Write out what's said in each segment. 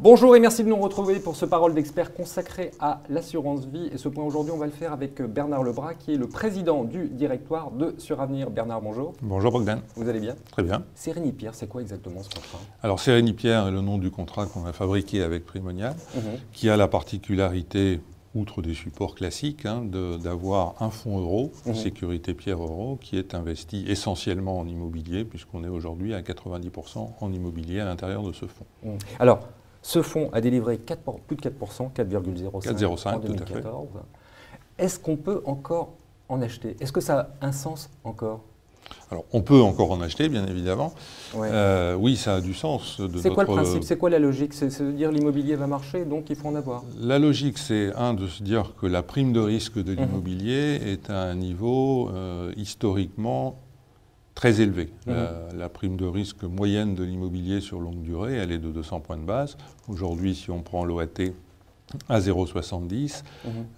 Bonjour et merci de nous retrouver pour ce Parole d'expert consacré à l'assurance vie. Et ce point aujourd'hui, on va le faire avec Bernard Lebras, qui est le président du directoire de Suravenir. Bernard, bonjour. Bonjour Bogdan. Vous allez bien? Très bien. Sérénipierre, c'est quoi exactement ce contrat? Alors Sérénipierre est le nom du contrat qu'on a fabriqué avec Primonial, qui a la particularité, outre des supports classiques, d'avoir un fonds euro, Sécurité Pierre Euro, qui est investi essentiellement en immobilier, puisqu'on est aujourd'hui à 90% en immobilier à l'intérieur de ce fonds. Alors, ce fonds a délivré plus de 4%, 4,05% en 2014. Est-ce qu'on peut encore en acheter? Est-ce que ça a un sens encore? Alors, on peut encore en acheter, bien évidemment. Ouais. Oui, ça a du sens. C'est quoi le principe? C'est quoi la logique? C'est de dire l'immobilier va marcher, donc il faut en avoir. La logique, c'est de se dire que la prime de risque de l'immobilier est à un niveau historiquement très élevé. La prime de risque moyenne de l'immobilier sur longue durée, elle est de 200 points de base. Aujourd'hui, si on prend l'OAT à 0,70,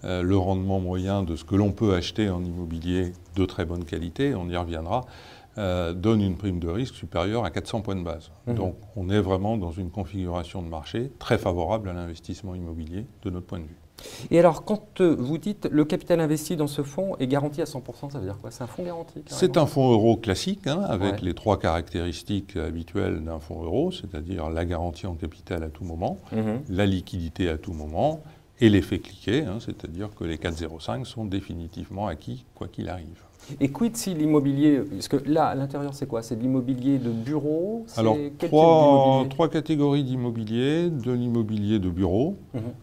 le rendement moyen de ce que l'on peut acheter en immobilier de très bonne qualité, on y reviendra, donne une prime de risque supérieure à 400 points de base. Donc on est vraiment dans une configuration de marché très favorable à l'investissement immobilier de notre point de vue. Et alors, quand vous dites le capital investi dans ce fonds est garanti à 100%, ça veut dire quoi? C'est un fonds garanti? C'est un fonds euro classique, avec les trois caractéristiques habituelles d'un fonds euro, c'est-à-dire la garantie en capital à tout moment, la liquidité à tout moment et l'effet cliquet, c'est-à-dire que les 4,05 sont définitivement acquis, quoi qu'il arrive. Et quid si l'immobilier, parce que là, à l'intérieur, c'est quoi? C'est de l'immobilier de bureau? Alors, trois catégories d'immobilier, de l'immobilier de bureau,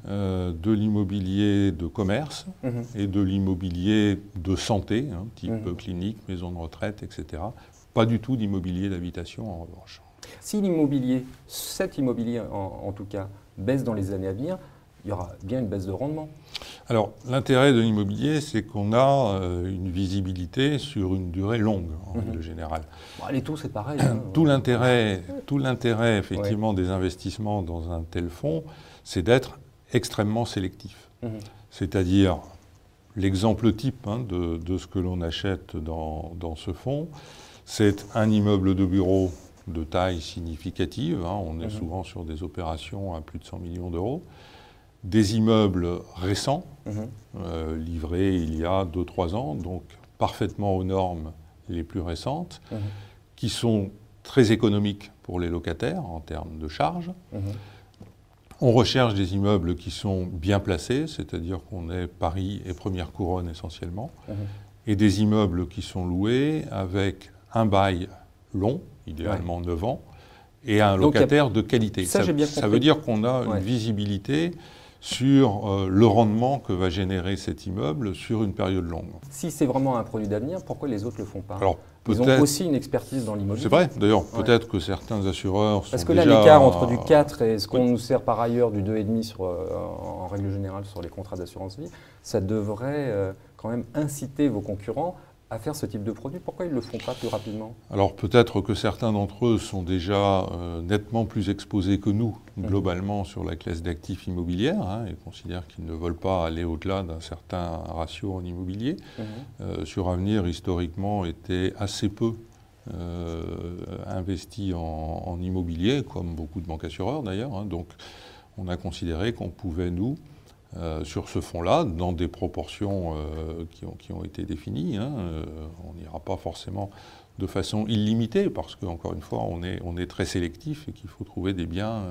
de l'immobilier de commerce et de l'immobilier de santé, type clinique, maison de retraite, etc. Pas du tout d'immobilier d'habitation, en revanche. Si l'immobilier, cet immobilier en tout cas, baisse dans les années à venir, il y aura bien une baisse de rendement. Alors, l'intérêt de l'immobilier, c'est qu'on a une visibilité sur une durée longue, en règle générale. Bon, les taux, c'est pareil. Tout l'intérêt, effectivement, des investissements dans un tel fonds, c'est d'être extrêmement sélectif. C'est-à-dire, l'exemple type de ce que l'on achète dans ce fonds, c'est un immeuble de bureau de taille significative. On est souvent sur des opérations à plus de 100 millions d'euros. Des immeubles récents, livrés il y a 2-3 ans, donc parfaitement aux normes les plus récentes, qui sont très économiques pour les locataires en termes de charges. On recherche des immeubles qui sont bien placés, c'est-à-dire qu'on est Paris et Première Couronne essentiellement, et des immeubles qui sont loués avec un bail long, idéalement 9 ans, et un locataire de qualité. Ça veut dire qu'on a une visibilité sur le rendement que va générer cet immeuble sur une période longue. Si c'est vraiment un produit d'avenir, pourquoi les autres ne le font pas? Alors, ils ont aussi une expertise dans l'immobilier. C'est vrai, d'ailleurs, peut-être que certains assureurs sont Parce que là, l'écart entre du 4 et ce qu'on nous sert par ailleurs du 2,5 en règle générale sur les contrats d'assurance vie, ça devrait quand même inciter vos concurrents à faire ce type de produit. Pourquoi ils ne le font pas plus rapidement? Alors peut-être que certains d'entre eux sont déjà nettement plus exposés que nous, globalement, sur la classe d'actifs immobilières, et considèrent qu'ils ne veulent pas aller au-delà d'un certain ratio en immobilier. Suravenir, historiquement, était assez peu investi en immobilier, comme beaucoup de banques assureurs d'ailleurs. Donc on a considéré qu'on pouvait, nous, sur ce fonds-là, dans des proportions qui ont été définies. On n'ira pas forcément de façon illimitée, parce qu'encore une fois, on est très sélectif et qu'il faut trouver des biens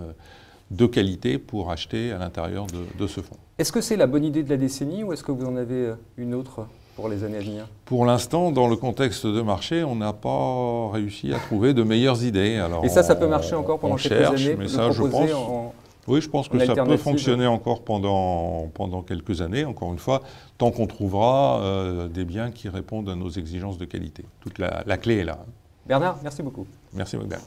de qualité pour acheter à l'intérieur de ce fonds. Est-ce que c'est la bonne idée de la décennie ou est-ce que vous en avez une autre pour les années à venir? Pour l'instant, dans le contexte de marché, on n'a pas réussi à trouver de meilleures idées. Alors, et ça peut marcher encore pendant quelques années, mais ça, je pense. Oui, je pense que ça peut fonctionner encore pendant quelques années, encore une fois, tant qu'on trouvera des biens qui répondent à nos exigences de qualité. Toute la clé est là. Bernard, merci beaucoup. Merci, Bogdan.